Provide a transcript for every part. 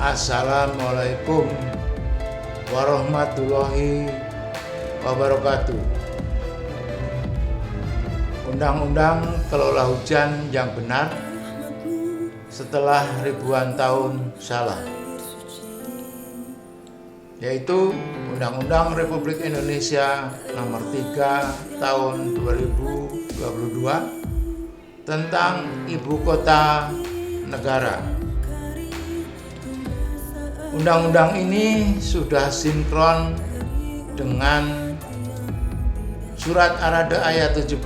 Assalamualaikum warahmatullahi wabarakatuh. Undang-undang kelola hujan yang benar setelah ribuan tahun salah, yaitu Undang-Undang Republik Indonesia Nomor 3 Tahun 2022 tentang Ibu Kota Negara. Undang-undang ini sudah sinkron dengan Surat Arada ayat 17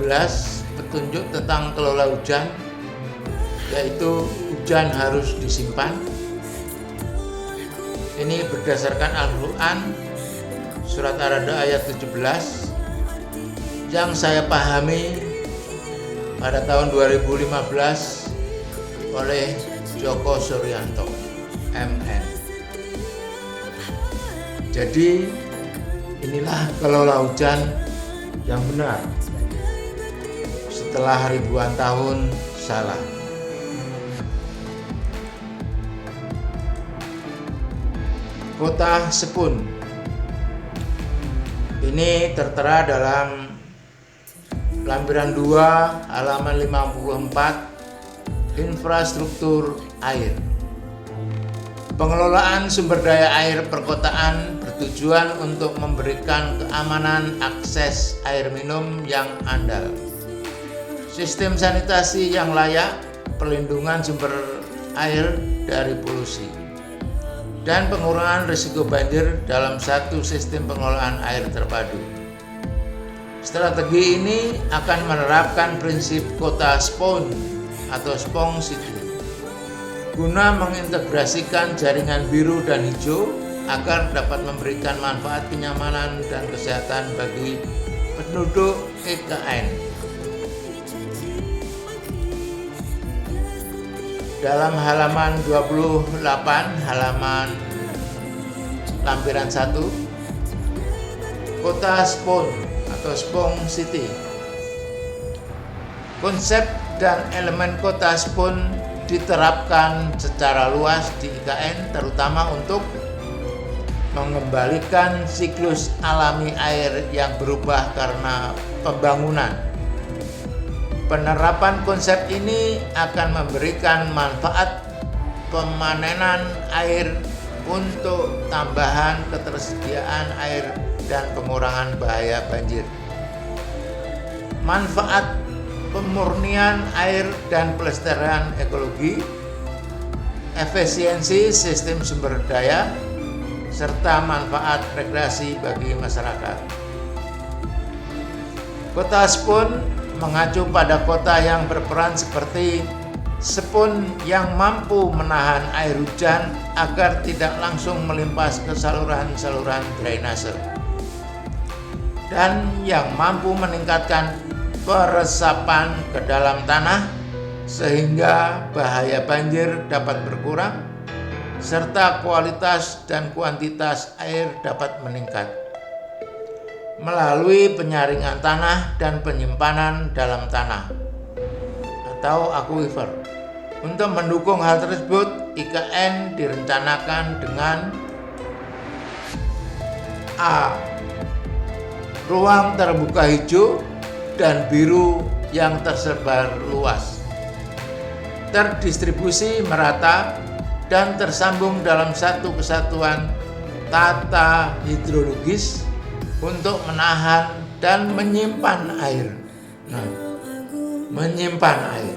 petunjuk tentang kelola hujan, yaitu hujan harus disimpan. Ini berdasarkan Al-Quran, Surat Arada ayat 17 yang saya pahami pada tahun 2015 oleh Joko Suryanto, MN. Jadi inilah kelola hujan yang benar setelah ribuan tahun salah. Kota Sepun ini tertera dalam lampiran 2 halaman 54, infrastruktur air. Pengelolaan sumber daya air perkotaan bertujuan untuk memberikan keamanan akses air minum yang andal, sistem sanitasi yang layak, perlindungan sumber air dari polusi, dan pengurangan risiko banjir dalam satu sistem pengelolaan air terpadu. Strategi ini akan menerapkan prinsip kota SPON atau Spong City guna mengintegrasikan jaringan biru dan hijau agar dapat memberikan manfaat kenyamanan dan kesehatan bagi penduduk IKN. Dalam halaman 28, halaman lampiran 1, Kota Spon atau Spong City. Konsep dan elemen Kota Spon diterapkan secara luas di IKN, terutama untuk mengembalikan siklus alami air yang berubah karena pembangunan. Penerapan konsep ini akan memberikan manfaat pemanenan air untuk tambahan ketersediaan air dan pengurangan bahaya banjir. Manfaat pemurnian air dan pelestarian ekologi, efisiensi sistem sumber daya, serta manfaat rekreasi bagi masyarakat. Kota Spon mengacu pada kota yang berperan seperti spon yang mampu menahan air hujan agar tidak langsung melimpas ke saluran-saluran drainase, dan yang mampu meningkatkan peresapan ke dalam tanah sehingga bahaya banjir dapat berkurang serta kualitas dan kuantitas air dapat meningkat melalui penyaringan tanah dan penyimpanan dalam tanah atau aquifer. Untuk mendukung hal tersebut, IKN direncanakan dengan A. Ruang terbuka hijau dan biru yang tersebar luas, terdistribusi merata dan tersambung dalam satu kesatuan tata hidrologis untuk menahan dan menyimpan air. Menyimpan air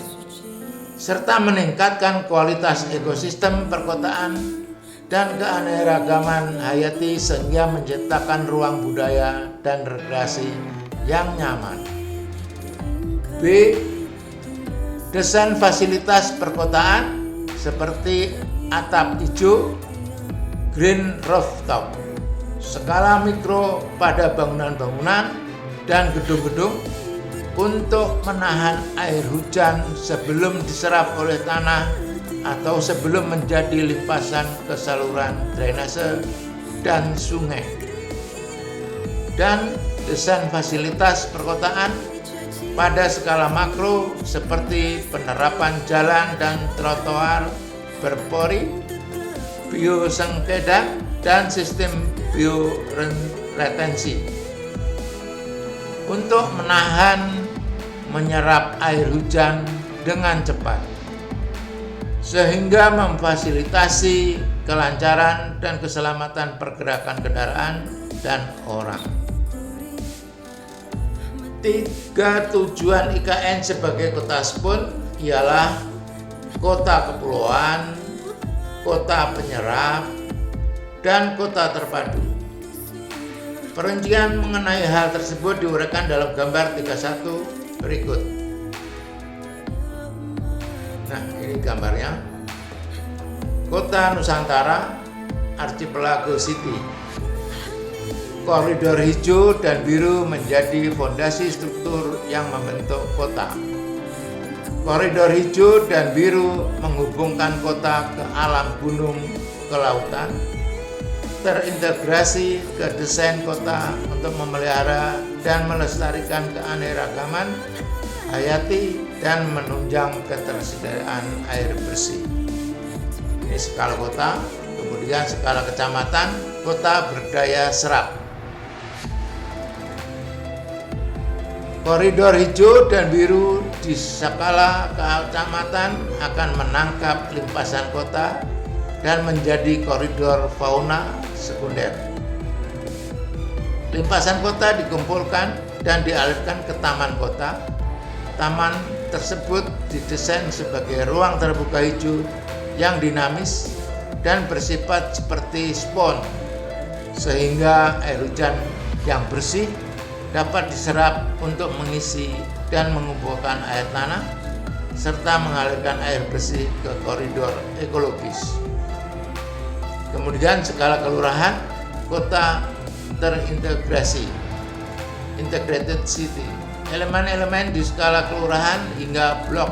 serta meningkatkan kualitas ekosistem perkotaan dan keanekaragaman hayati sehingga menciptakan ruang budaya dan rekreasi yang nyaman. B. Desain fasilitas perkotaan seperti atap hijau, green rooftop, skala mikro pada bangunan-bangunan dan gedung-gedung untuk menahan air hujan sebelum diserap oleh tanah atau sebelum menjadi limpasan ke saluran drainase dan sungai. Dan desain fasilitas perkotaan pada skala makro seperti penerapan jalan dan trotoar berpori, biosengketa, dan sistem bioretensi untuk menahan menyerap air hujan dengan cepat sehingga memfasilitasi kelancaran dan keselamatan pergerakan kendaraan dan orang. 3 tujuan IKN sebagai kota spoon ialah kota kepulauan, kota penyerap, dan kota terpadu. Perincian mengenai hal tersebut diuraikan dalam gambar 31 berikut. Nah, ini gambarnya. Kota Nusantara, Archipelago City. Koridor hijau dan biru menjadi fondasi struktur yang membentuk kota. Koridor hijau dan biru menghubungkan kota ke alam gunung, ke lautan, terintegrasi ke desain kota untuk memelihara dan melestarikan keanekaragaman hayati dan menunjang ketersediaan air bersih. Ini skala kota, kemudian skala kecamatan, kota berdaya serap. Koridor hijau dan biru di skala kecamatan akan menangkap limpasan kota dan menjadi koridor fauna sekunder. Limpasan kota dikumpulkan dan dialirkan ke taman kota. Taman tersebut didesain sebagai ruang terbuka hijau yang dinamis dan bersifat seperti spons, sehingga air hujan yang bersih dapat diserap untuk mengisi dan mengumpulkan air tanah serta mengalirkan air bersih ke koridor ekologis. Kemudian skala kelurahan, kota terintegrasi, integrated city. Elemen-elemen di skala kelurahan hingga blok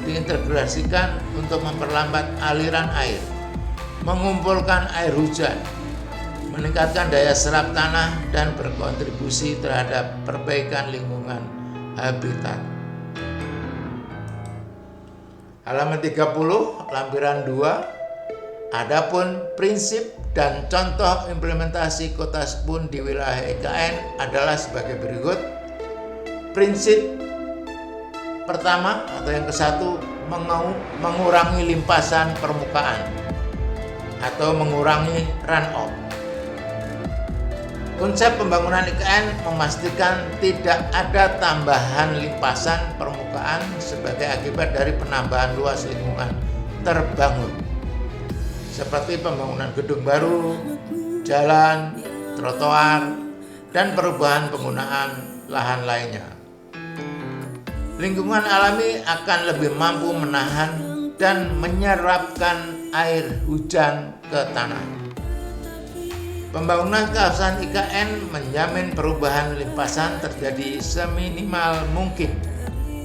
diintegrasikan untuk memperlambat aliran air, mengumpulkan air hujan, meningkatkan daya serap tanah, dan berkontribusi terhadap perbaikan lingkungan habitat. Halaman 30, lampiran 2. Adapun prinsip dan contoh implementasi kota spoon di wilayah IKN adalah sebagai berikut. Prinsip pertama atau yang ke-1, mengurangi limpasan permukaan atau mengurangi runoff. Konsep pembangunan IKN memastikan tidak ada tambahan limpasan permukaan sebagai akibat dari penambahan luas lingkungan terbangun, seperti pembangunan gedung baru, jalan, trotoar, dan perubahan penggunaan lahan lainnya. Lingkungan alami akan lebih mampu menahan dan menyerapkan air hujan ke tanah. Pembangunan kawasan IKN menjamin perubahan limpasan terjadi seminimal mungkin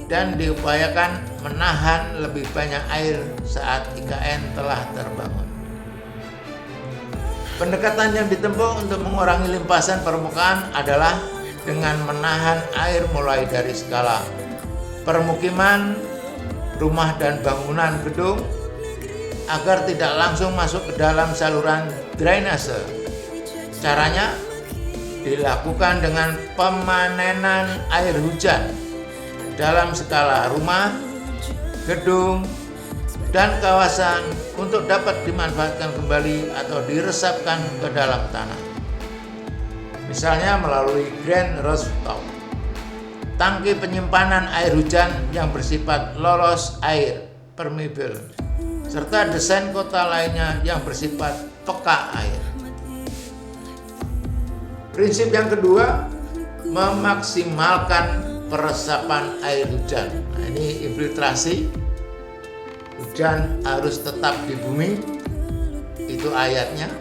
dan diupayakan menahan lebih banyak air saat IKN telah terbangun. Pendekatan yang ditempuh untuk mengurangi limpasan permukaan adalah dengan menahan air mulai dari skala permukiman, rumah dan bangunan gedung agar tidak langsung masuk ke dalam saluran drainase. Caranya dilakukan dengan pemanenan air hujan dalam skala rumah, gedung, dan kawasan untuk dapat dimanfaatkan kembali atau diresapkan ke dalam tanah. Misalnya melalui drain rooftop, tangki penyimpanan air hujan yang bersifat lolos air permeable, serta desain kota lainnya yang bersifat peka air. Prinsip yang kedua, memaksimalkan peresapan air hujan. Nah, ini infiltrasi. Hujan harus tetap di bumi, itu ayatnya.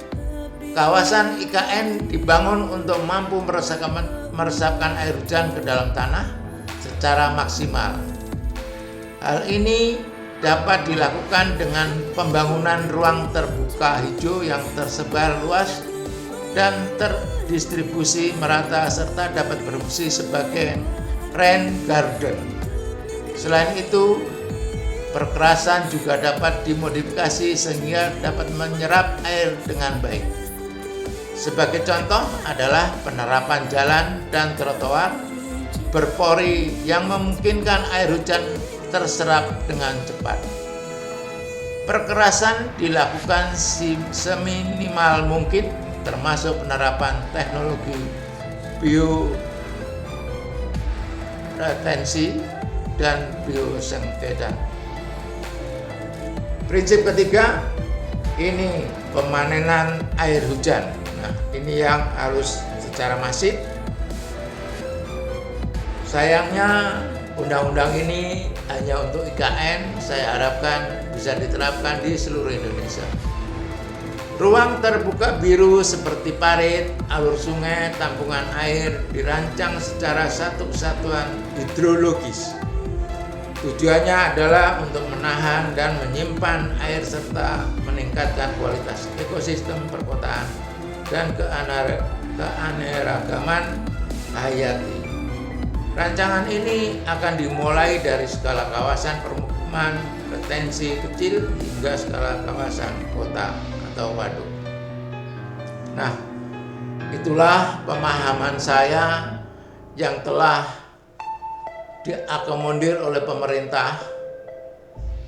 Kawasan IKN dibangun untuk mampu meresapkan air hujan ke dalam tanah secara maksimal. Hal ini dapat dilakukan dengan pembangunan ruang terbuka hijau yang tersebar luas dan terdistribusi merata serta dapat berfungsi sebagai rain garden. Selain itu, Perkerasan juga dapat dimodifikasi sehingga dapat menyerap air dengan baik. Sebagai contoh adalah penerapan jalan dan trotoar berpori yang memungkinkan air hujan terserap dengan cepat. Perkerasan dilakukan seminimal mungkin, termasuk penerapan teknologi bioretensi dan biosengketa. Prinsip ketiga, ini pemanenan air hujan. Nah, ini yang harus secara masif. Sayangnya undang-undang ini hanya untuk IKN, saya harapkan bisa diterapkan di seluruh Indonesia. Ruang terbuka biru seperti parit, alur sungai, tampungan air dirancang secara satu kesatuan hidrologis. Tujuannya adalah untuk menahan dan menyimpan air serta meningkatkan kualitas ekosistem perkotaan dan keanekaragaman hayati. Rancangan ini akan dimulai dari skala kawasan permukiman retensi kecil hingga skala kawasan kota atau waduk. Nah, itulah pemahaman saya yang telah diakomodir oleh pemerintah,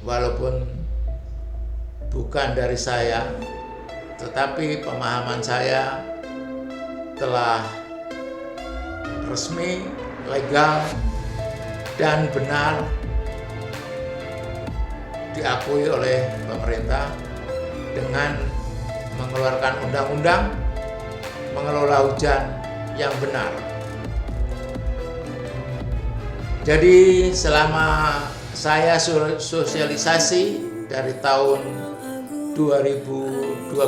walaupun bukan dari saya, tetapi pemahaman saya telah resmi, legal, dan benar diakui oleh pemerintah dengan mengeluarkan undang-undang mengelola hujan yang benar. Jadi selama saya sosialisasi dari tahun 2012,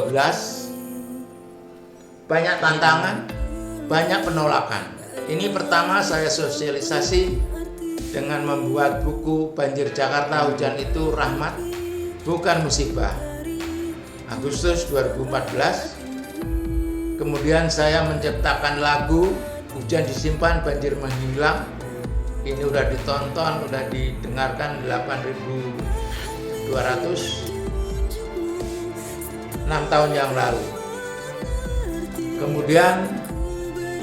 banyak tantangan, banyak penolakan. Ini pertama saya sosialisasi dengan membuat buku Banjir Jakarta Hujan Itu Rahmat Bukan Musibah, Agustus 2014. Kemudian saya menciptakan lagu Hujan Disimpan Banjir Menghilang. Ini udah ditonton, udah didengarkan 8.200 6 tahun yang lalu. Kemudian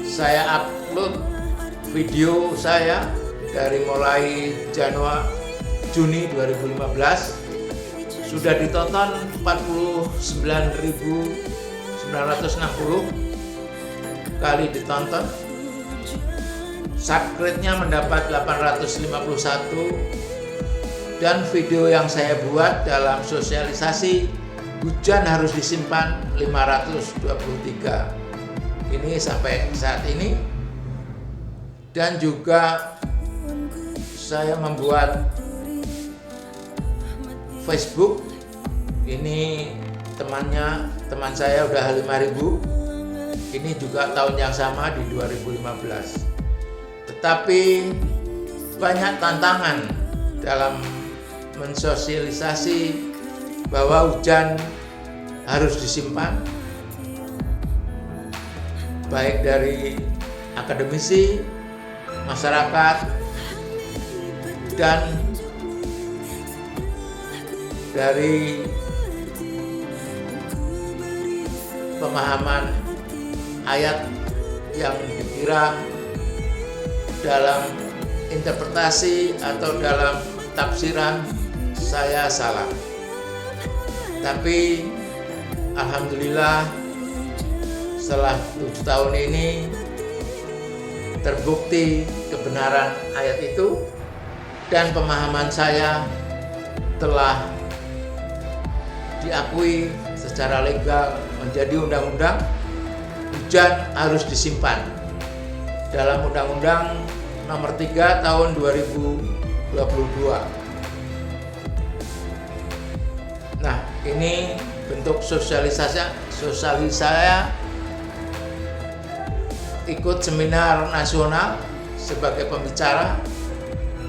saya upload video saya dari mulai Juni 2015, sudah ditonton 49.960 kali ditonton. Subscribe-nya mendapat 851, dan video yang saya buat dalam sosialisasi hujan harus disimpan 523. Ini sampai saat ini. Dan juga saya membuat Facebook. Ini teman saya udah 5.000. Ini juga tahun yang sama di 2015. Tetapi banyak tantangan dalam mensosialisasi bahwa hujan harus disimpan, baik dari akademisi, masyarakat, dan dari pemahaman ayat yang dikira dalam interpretasi atau dalam tafsiran saya salah. Tapi alhamdulillah setelah 7 tahun ini terbukti kebenaran ayat itu, dan pemahaman saya telah diakui secara legal menjadi undang-undang. Hujan harus disimpan dalam Undang-Undang Nomor 3 Tahun 2022. Nah, ini bentuk sosialisasi saya ikut seminar nasional sebagai pembicara.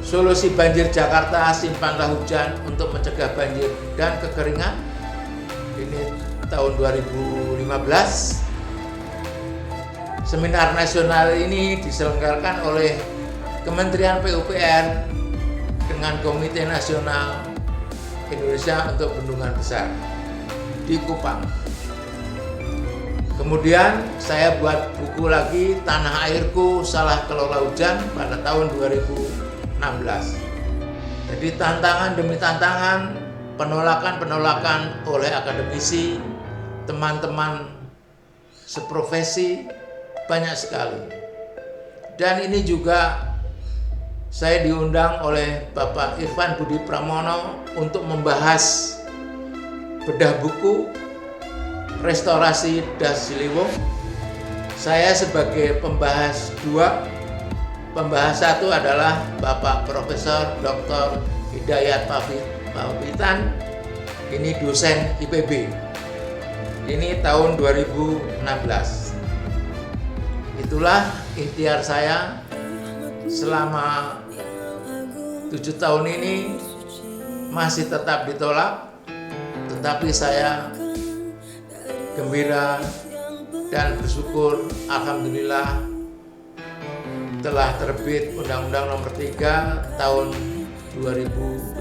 Solusi banjir Jakarta, simpanlah hujan untuk mencegah banjir dan kekeringan. Ini tahun 2015. Seminar nasional ini diselenggarakan oleh Kementerian PUPR dengan Komite Nasional Indonesia untuk bendungan besar di Kupang. Kemudian saya buat buku lagi, Tanah Airku Salah Kelola Hujan, pada tahun 2016. Jadi tantangan demi tantangan, penolakan-penolakan oleh akademisi, teman-teman seprofesi, banyak sekali. Dan ini juga saya diundang oleh Bapak Irfan Budi Pramono untuk membahas bedah buku Restorasi Das Ciliwung. Saya sebagai pembahas 2, pembahas 1 adalah Bapak Profesor Dr. Hidayat Pawitan, ini dosen IPB. Ini tahun 2016. Itulah ikhtiar saya selama 7 tahun ini, masih tetap ditolak, tetapi saya gembira dan bersyukur, alhamdulillah telah terbit Undang-Undang Nomor 3 tahun 2022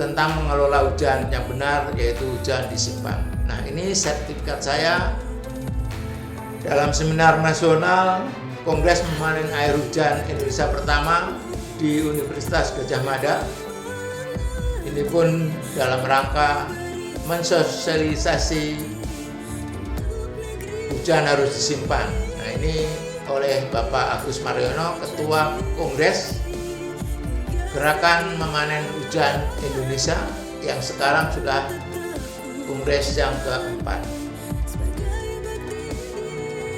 tentang mengelola hujan yang benar, yaitu hujan disimpan. Nah, ini sertifikat saya dalam seminar nasional Kongres Memanen Air Hujan Indonesia pertama di Universitas Gadjah Mada. Ini pun dalam rangka mensosialisasi hujan harus disimpan. Nah, ini oleh Bapak Agus Mariono, Ketua Kongres Gerakan Memanen Hujan Indonesia, yang sekarang sudah kongres yang keempat.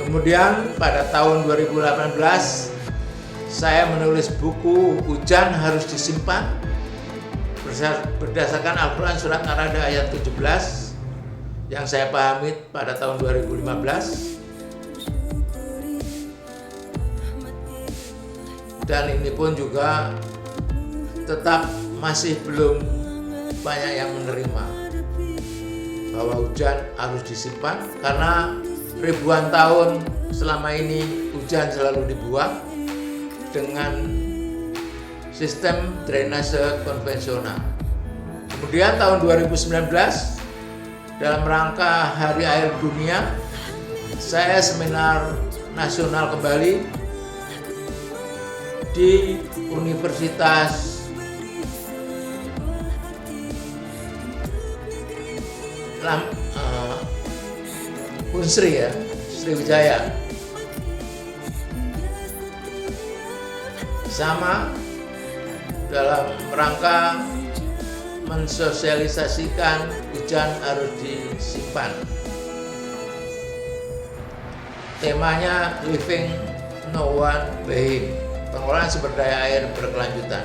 Kemudian pada tahun 2018 saya menulis buku Hujan Harus Disimpan berdasarkan Al-Quran Surat An-Ra'd ayat 17 yang saya pahami pada tahun 2015. Dan ini pun juga tetap masih belum banyak yang menerima bahwa hujan harus disimpan, karena ribuan tahun selama ini hujan selalu dibuang dengan sistem drainase konvensional. Kemudian tahun 2019 dalam rangka Hari Air Dunia, saya seminar nasional kembali di Universitas Unsri ya, Sriwijaya. Sama dalam rangka mensosialisasikan hujan harus disimpan. Temanya Living No One Behind, pengelolaan sumber daya air berkelanjutan.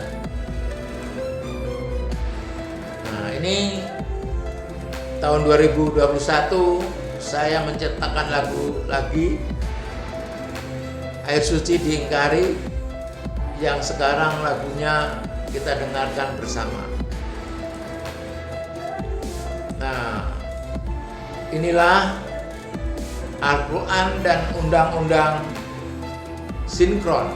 Nah, ini tahun 2021 saya menciptakan lagu lagi, Air Suci Diingkari, yang sekarang lagunya kita dengarkan bersama. Nah, inilah Al-Quran dan undang-undang sinkron.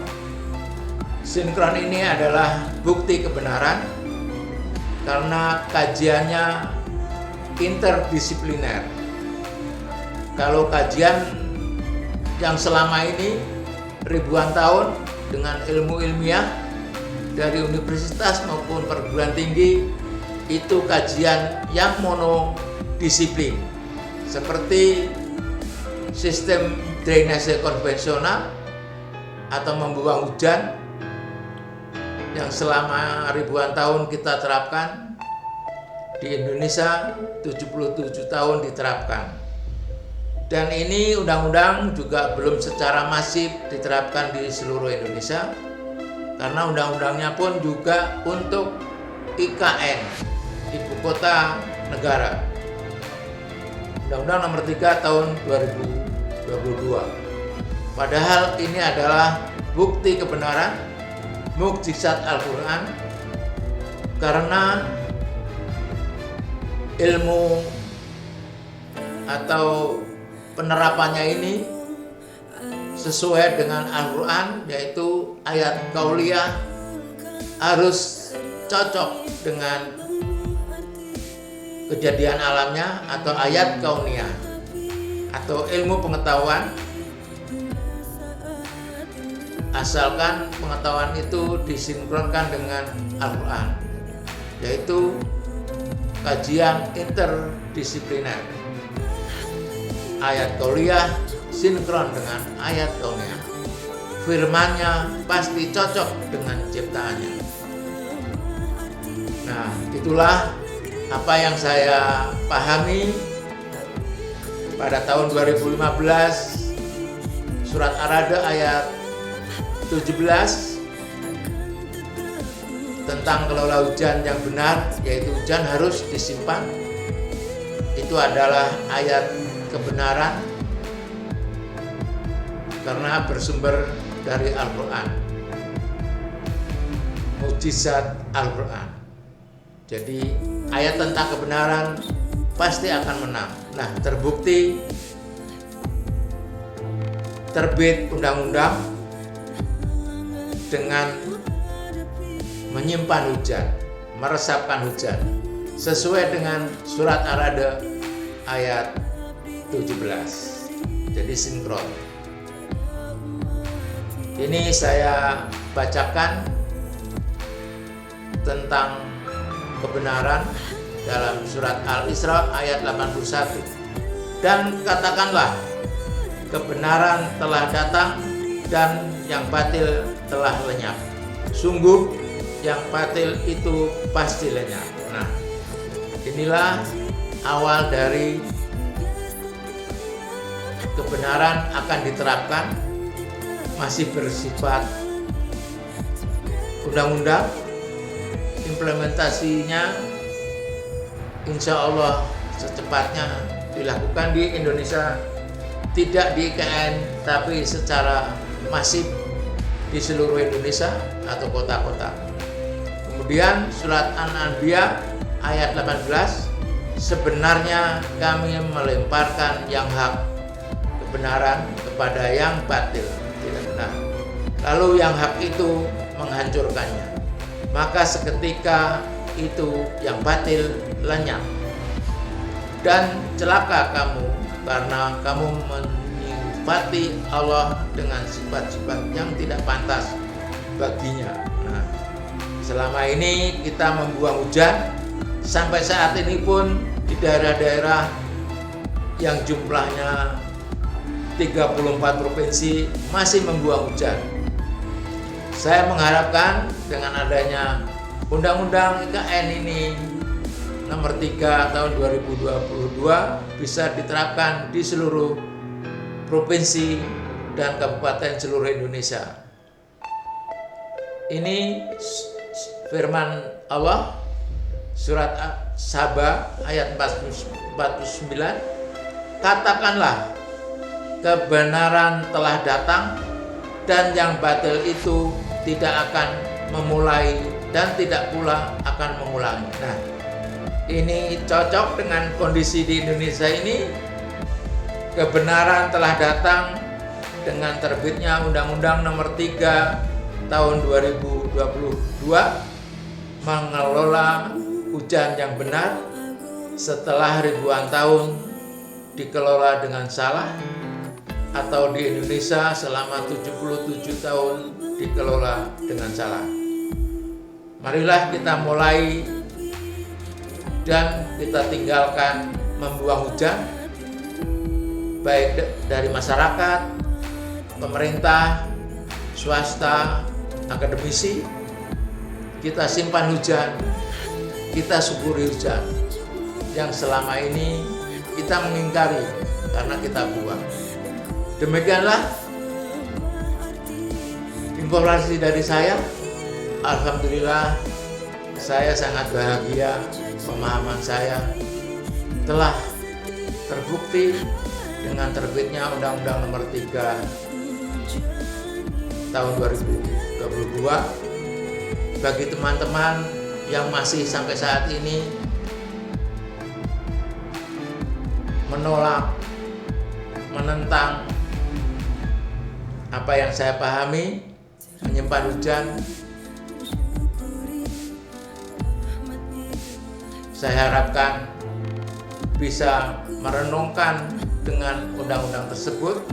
Sinkron ini adalah bukti kebenaran karena kajiannya interdisipliner. Kalau kajian yang selama ini ribuan tahun dengan ilmu ilmiah dari universitas maupun perguruan tinggi, itu kajian yang monodisiplin, seperti sistem drainase konvensional atau membuang hujan yang selama ribuan tahun kita terapkan di Indonesia, 77 tahun diterapkan. Dan ini undang-undang juga belum secara masif diterapkan di seluruh Indonesia, karena undang-undangnya pun juga untuk IKN, Ibu Kota Negara. Undang-Undang Nomor 3 tahun 2022. Padahal ini adalah bukti kebenaran, mukjizat Al-Quran, karena ilmu atau penerapannya ini sesuai dengan Al-Quran, yaitu ayat kauliyah harus cocok dengan kejadian alamnya atau ayat kauniyah atau ilmu pengetahuan, asalkan pengetahuan itu disinkronkan dengan Al-Quran, yaitu kajian interdisipliner. Ayat kauniyah sinkron dengan ayat kauniyah. Firman-Nya pasti cocok dengan ciptaannya. Nah, itulah apa yang saya pahami pada tahun 2015, surat Ar-Ra'd ayat 17 tentang kelola hujan yang benar, yaitu hujan harus disimpan. Itu adalah ayat kebenaran karena bersumber dari Al-Quran, mukjizat Al-Quran. Jadi ayat tentang kebenaran pasti akan menang. Nah, terbukti terbit undang-undang dengan menyimpan hujan, meresapkan hujan sesuai dengan surat Ar-Ra'd ayat 17. Jadi sinkron. Ini saya bacakan tentang kebenaran dalam surat Al-Isra ayat 81. Dan katakanlah, kebenaran telah datang dan yang batil telah lenyap. Sungguh yang batil itu pasti lenyap. Nah, inilah awal dari kebenaran akan diterapkan, masih bersifat undang-undang. Implementasinya insya Allah secepatnya dilakukan di Indonesia, tidak di IKN tapi secara masif di seluruh Indonesia atau kota-kota. Kemudian surat An-Anbiya ayat 18, sebenarnya kami melemparkan yang hak kebenaran kepada yang batil tidak benar, lalu yang hak itu menghancurkannya, maka seketika itu yang batil lenyap. Dan celaka kamu karena kamu menyifati Allah dengan sifat-sifat yang tidak pantas baginya. Nah, selama ini kita membuang hujan, sampai saat ini pun di daerah-daerah yang jumlahnya 34 provinsi masih membuang hujan. Saya mengharapkan dengan adanya Undang-Undang IKN ini nomor 3 tahun 2022 bisa diterapkan di seluruh provinsi dan kabupaten seluruh Indonesia. Ini firman Allah surat Saba ayat 49. Katakanlah, kebenaran telah datang dan yang batil itu tidak akan memulai dan tidak pula akan mengulangi. Nah, ini cocok dengan kondisi di Indonesia ini. Kebenaran telah datang dengan terbitnya Undang-Undang nomor 3 tahun 2022 mengelola hujan yang benar setelah ribuan tahun dikelola dengan salah, atau di Indonesia selama 77 tahun dikelola dengan salah. Marilah kita mulai dan kita tinggalkan membuang hujan, baik dari masyarakat, pemerintah, swasta, akademisi. Kita simpan hujan, kita syukuri hujan yang selama ini kita mengingkari karena kita buang. Demikianlah informasi dari saya. Alhamdulillah, saya sangat bahagia. Pemahaman saya telah terbukti dengan terbitnya Undang-Undang nomor 3 tahun 2022. Bagi teman-teman yang masih sampai saat ini menolak, menentang apa yang saya pahami, menyimpan hujan, Saya harapkan bisa merenungkan dengan undang-undang tersebut.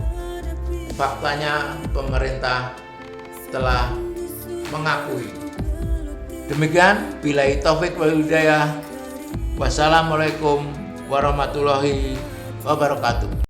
Faktanya pemerintah telah mengakui. Demikian, billahi taufik wal hidayah. Wassalamualaikum warahmatullahi wabarakatuh.